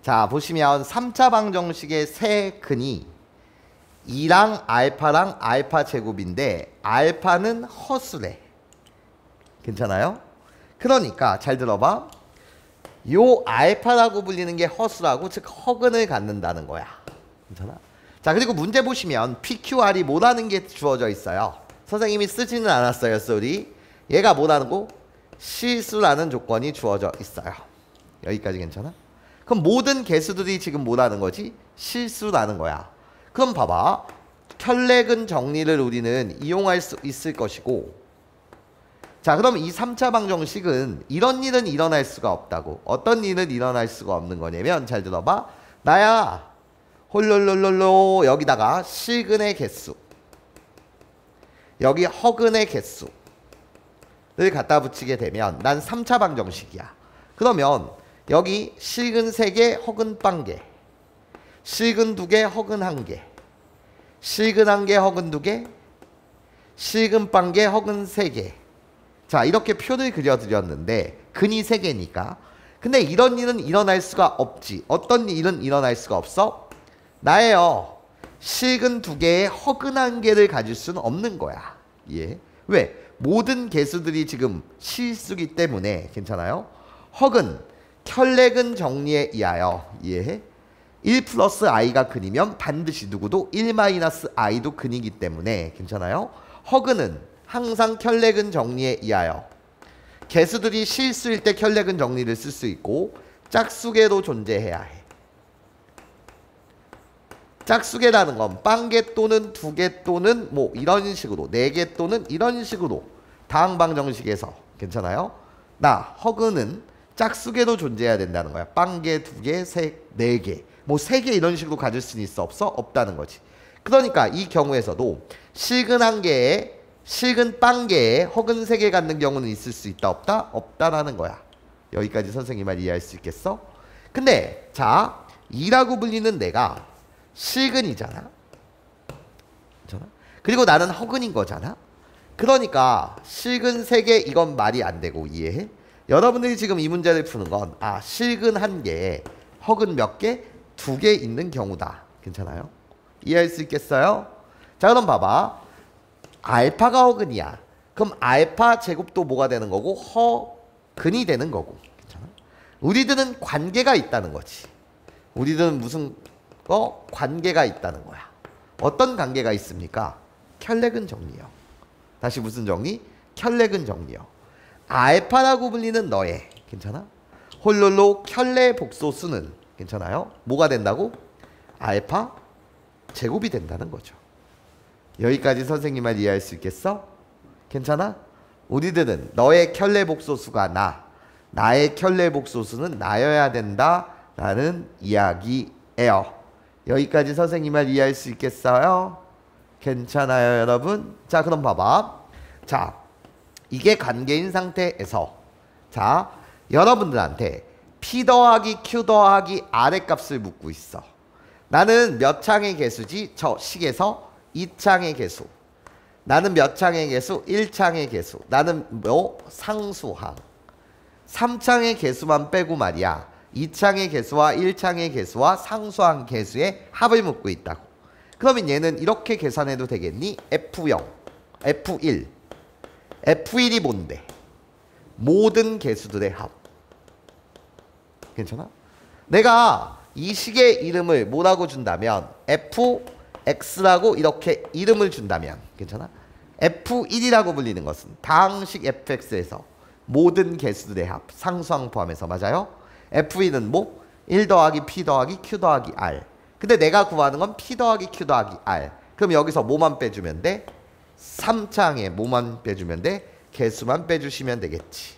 자, 보시면 3차 방정식의 세 근이 2랑 알파랑 알파 제곱인데 알파는 허수래. 괜찮아요? 그러니까 잘 들어봐. 요 알파라고 불리는 게 허수라고, 즉 허근을 갖는다는 거야. 괜찮아? 자, 그리고 문제 보시면 PQR이 뭐라는 게 주어져 있어요. 선생님이 쓰지는 않았어요, 쏘리. 얘가 뭐라는 거? 실수라는 조건이 주어져 있어요. 여기까지 괜찮아? 그럼 모든 개수들이 지금 뭐라는 거지? 실수라는 거야. 그럼 봐봐. 켤레근 정리를 우리는 이용할 수 있을 것이고, 자, 그럼 이 3차 방정식은 이런 일은 일어날 수가 없다고. 어떤 일은 일어날 수가 없는 거냐면, 잘 들어봐. 나야 홀롤롤롤로 여기다가 실근의 개수, 여기 허근의 개수를 갖다 붙이게 되면 난 3차 방정식이야. 그러면 여기 실근 3개, 허근 0개, 실근 2개, 허근 1개, 실근 1개, 허근 2개, 실근 0개, 허근 3개. 자, 이렇게 표를 그려드렸는데 근이 3개니까. 근데 이런 일은 일어날 수가 없지. 어떤 일은 일어날 수가 없어? 나예요. 실근 2개에 허근 1개를 가질 수는 없는 거야. 예. 왜? 모든 개수들이 지금 실수기 때문에. 괜찮아요? 허근, 켤레근 정리에 의하여, 예, 1 플러스 i가 근이면 반드시 누구도 1 마이너스 i도 근이기 때문에. 괜찮아요? 허근은 항상 켤레근 정리에 의하여 개수들이 실수일 때 켤레근 정리를 쓸 수 있고 짝수계도 존재해야 해. 짝수계라는 건 0개 또는 2개 또는 뭐 이런 식으로 4개 또는 이런 식으로 다항 방정식에서. 괜찮아요? 나 허근은 짝수계도 존재해야 된다는 거야. 0개, 2개, 4개, 뭐 3개 이런 식으로 가질 수는 있어? 없어? 없다는 거지. 그러니까 이 경우에서도 실근 1개에 실근 0개에 허근 3개 갖는 경우는 있을 수 있다? 없다? 없다라는 거야. 여기까지 선생님 말 이해할 수 있겠어? 근데 자, 2라고 불리는 내가 실근이잖아. 괜찮아? 그리고 나는 허근인 거잖아. 그러니까 실근 3개 이건 말이 안 되고, 이해해? 여러분들이 지금 이 문제를 푸는 건 실근 1개에 허근 몇 개? 2개 있는 경우다. 괜찮아요? 이해할 수 있겠어요? 자, 그럼 봐봐. 알파가 허근이야. 그럼 알파 제곱도 뭐가 되는 거고? 허근이 되는 거고. 괜찮아? 우리들은 관계가 있다는 거지. 우리들은 무슨 관계가 있다는 거야. 어떤 관계가 있습니까? 켤레근 정리요. 다시 무슨 정리? 켤레근 정리요. 알파라고 불리는 너의, 괜찮아? 홀롤로 켤레 복소수는, 괜찮아요? 뭐가 된다고? 알파 제곱이 된다는 거죠. 여기까지 선생님 말 이해할 수 있겠어? 괜찮아? 우리들은 너의 켤레 복소수가 나의 켤레 복소수는 나여야 된다라는 이야기예요. 여기까지 선생님 말 이해할 수 있겠어요? 괜찮아요, 여러분? 자, 그럼 봐봐. 자, 이게 관계인 상태에서, 자, 여러분들한테 P 더하기 Q 더하기 R의 값을 묻고 있어. 나는 몇 창의 개수지? 저 식에서 2창의 개수. 나는 몇 창의 개수? 1창의 개수. 나는 뭐? 상수항. 3창의 개수만 빼고 말이야. 2창의 개수와 1창의 개수와 상수항 개수의 합을 묻고 있다고. 그러면 얘는 이렇게 계산해도 되겠니? F0, F1. F1이 뭔데? 모든 개수들의 합. 괜찮아? 내가 이 식의 이름을 뭐라고 준다면 fx라고 이렇게 이름을 준다면, 괜찮아? F1이라고 불리는 것은 다항식 fx에서 모든 개수들의 합, 상수항 포함해서. 맞아요? F1은 뭐? 1 더하기 P 더하기 Q 더하기 R. 근데 내가 구하는 건 P 더하기 Q 더하기 R. 그럼 여기서 뭐만 빼주면 돼? 3창에 뭐만 빼주면 돼? 개수만 빼주시면 되겠지.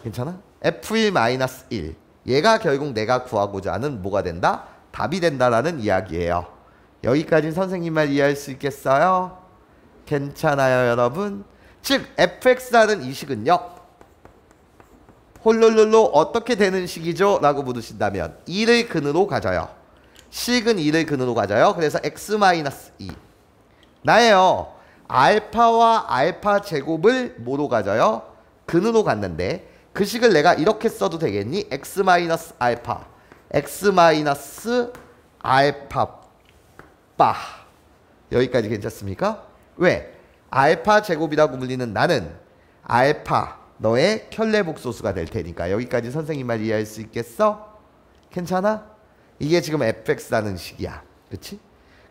괜찮아? F1-1. 얘가 결국 내가 구하고자 하는 뭐가 된다? 답이 된다라는 이야기예요. 여기까지 선생님 말 이해할 수 있겠어요? 괜찮아요, 여러분? 즉 fx라는 이 식은요, 홀롤롤로 어떻게 되는 식이죠? 라고 물으신다면 2를 근으로 가져요. 식은 2를 근으로 가져요. 그래서 x-2 나예요. 알파와 알파 제곱을 뭐로 가져요? 근으로 갔는데 그 식을 내가 이렇게 써도 되겠니? x 마이너스 알파 x 마이너스 알파 바 여기까지 괜찮습니까? 왜? 알파 제곱이라고 불리는 나는 알파 너의 켤레복소수가 될 테니까. 여기까지 선생님 말 이해할 수 있겠어? 괜찮아? 이게 지금 fx라는 식이야. 그치?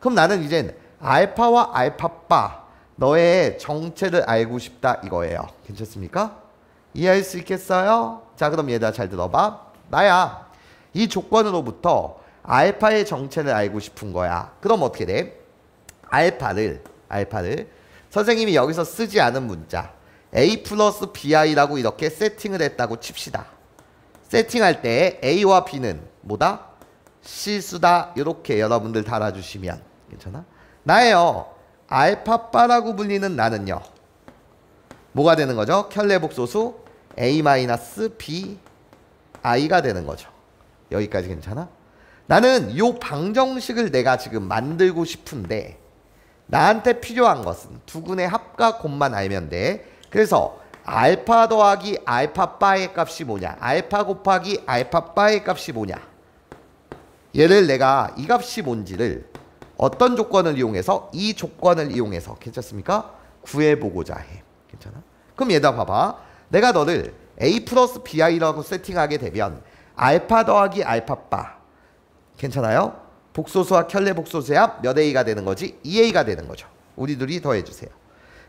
그럼 나는 이젠 알파와 알파바 너의 정체를 알고 싶다 이거예요. 괜찮습니까? 이해할 수 있겠어요? 자, 그럼 얘들아 잘 들어봐. 나야 이 조건으로부터 알파의 정체를 알고 싶은 거야. 그럼 어떻게 돼? 알파를 선생님이 여기서 쓰지 않은 문자 a 플러스 bi라고 이렇게 세팅을 했다고 칩시다. 세팅할 때 a와 b는 뭐다? 실수다. 이렇게 여러분들 달아주시면 괜찮아? 나예요. 알파바라고 불리는 나는요. 뭐가 되는 거죠? 켤레복소수 a-b i가 되는 거죠. 여기까지 괜찮아? 나는 요 방정식을 내가 지금 만들고 싶은데 나한테 필요한 것은 두근의 합과 곱만 알면 돼. 그래서 알파 더하기 알파바의 값이 뭐냐? 알파 곱하기 알파바의 값이 뭐냐? 얘를 내가 이 값이 뭔지를 어떤 조건을 이용해서? 이 조건을 이용해서 괜찮습니까? 구해보고자 해. 괜찮아? 그럼 얘들아 봐봐. 내가 너를 a 플러스 bi라고 세팅하게 되면 알파 더하기 알파바 괜찮아요? 복소수와 켤레 복소수의 합 몇 a가 되는 거지? 2a가 되는 거죠. 우리 둘이 더해주세요.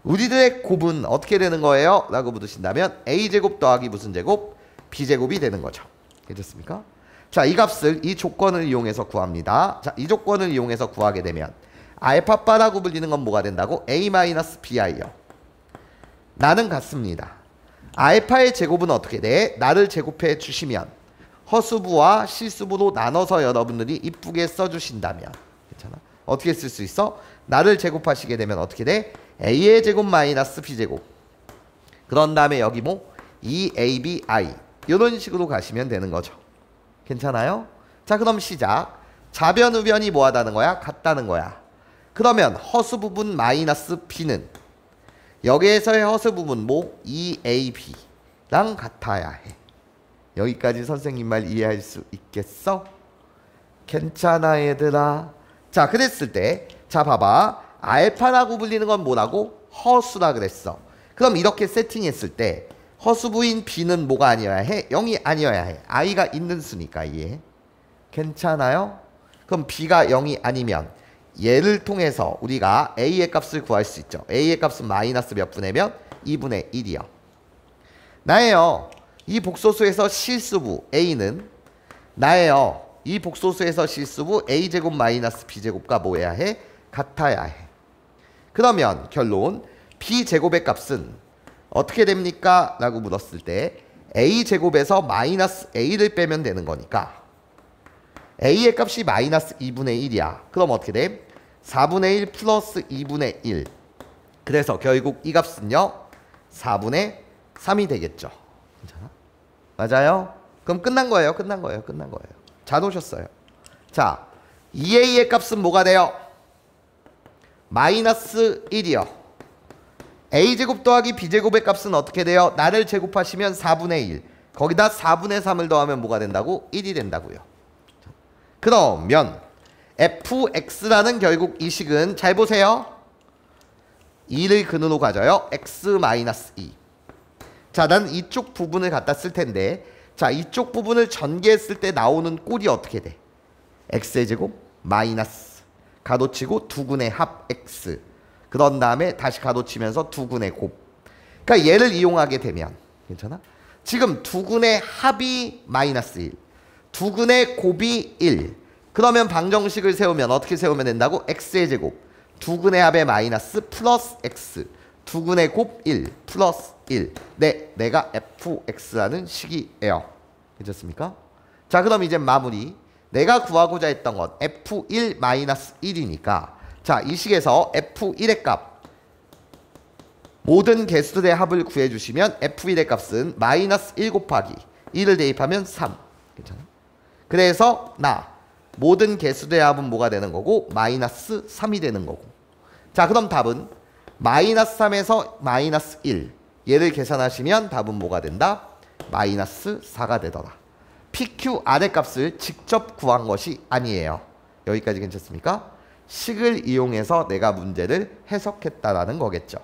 우리들의 곱은 어떻게 되는 거예요? 라고 묻으신다면 a제곱 더하기 무슨 제곱? b제곱이 되는 거죠. 괜찮습니까? 자, 이 값을 이 조건을 이용해서 구합니다. 자, 이 조건을 이용해서 구하게 되면 알파바라고 불리는 건 뭐가 된다고? a-bi요. 나는 같습니다. 알파의 제곱은 어떻게 돼? 나를 제곱해 주시면 허수부와 실수부로 나눠서 여러분들이 이쁘게 써주신다면 괜찮아? 어떻게 쓸 수 있어? 나를 제곱하시게 되면 어떻게 돼? a의 제곱 마이너스 b제곱 그런 다음에 여기 뭐 2abi 이런 식으로 가시면 되는 거죠. 괜찮아요? 자, 그럼 시작. 좌변 우변이 뭐하다는 거야? 같다는 거야. 그러면 허수 부분 마이너스 b는 여기에서의 허수 부분 뭐 2ab랑 같아야 해. 여기까지 선생님 말 이해할 수 있겠어? 괜찮아 얘들아. 자, 그랬을 때 자 봐봐. 알파라고 불리는 건 뭐라고? 허수라 그랬어. 그럼 이렇게 세팅했을 때 허수부인 b는 뭐가 아니어야 해? 0이 아니어야 해. i가 있는 수니까 이해. 괜찮아요? 그럼 b가 0이 아니면 얘를 통해서 우리가 a의 값을 구할 수 있죠. a의 값은 마이너스 몇 분의 몇? 2분의 1이요. 나예요. 이 복소수에서 실수부 a는 나예요. 이 복소수에서 실수부 a제곱 마이너스 b제곱과 뭐 해야 해? 같아야 해. 그러면 결론 b제곱의 값은 어떻게 됩니까? 라고 물었을 때 a제곱에서 마이너스 a를 빼면 되는 거니까 a의 값이 마이너스 2분의 1이야. 그럼 어떻게 돼? 4분의 1 플러스 2분의 1. 그래서 결국 이 값은요 4분의 3이 되겠죠. 괜찮아? 맞아요? 그럼 끝난 거예요. 끝난 거예요. 끝난 거예요. 잘 오셨어요. 자, 2a의 값은 뭐가 돼요? 마이너스 1이요. a제곱 더하기 b제곱의 값은 어떻게 돼요? 나를 제곱하시면 4분의 1. 거기다 4분의 3을 더하면 뭐가 된다고? 1이 된다고요. 그러면 fx라는 결국 이 식은 잘 보세요. 2를 근으로 가져요. x-2. 자, 난 이쪽 부분을 갖다 쓸 텐데 자, 이쪽 부분을 전개했을 때 나오는 꼴이 어떻게 돼? x의 제곱 마이너스 가로치고 두근의 합 x 그런 다음에 다시 가로치면서 두근의 곱. 그러니까 얘를 이용하게 되면 괜찮아? 지금 두근의 합이 마이너스 1 두근의 곱이 1 그러면 방정식을 세우면 어떻게 세우면 된다고? x의 제곱 두근의 합의 마이너스 플러스 x 두근의 곱 1 플러스 1 네, 내가 fx라는 식이에요. 괜찮습니까? 자, 그럼 이제 마무리. 내가 구하고자 했던 건 f1-1이니까 자, 이 식에서 f1의 값 모든 개수들의 합을 구해주시면 f1의 값은 마이너스 1 곱하기 1을 대입하면 3. 괜찮아? 그래서 나 모든 개수들의 합은 뭐가 되는 거고? 마이너스 3이 되는 거고. 자, 그럼 답은 마이너스 3에서 마이너스 1 얘를 계산하시면 답은 뭐가 된다? 마이너스 4가 되더라. PQ R의 값을 직접 구한 것이 아니에요. 여기까지 괜찮습니까? 식을 이용해서 내가 문제를 해석했다라는 거겠죠.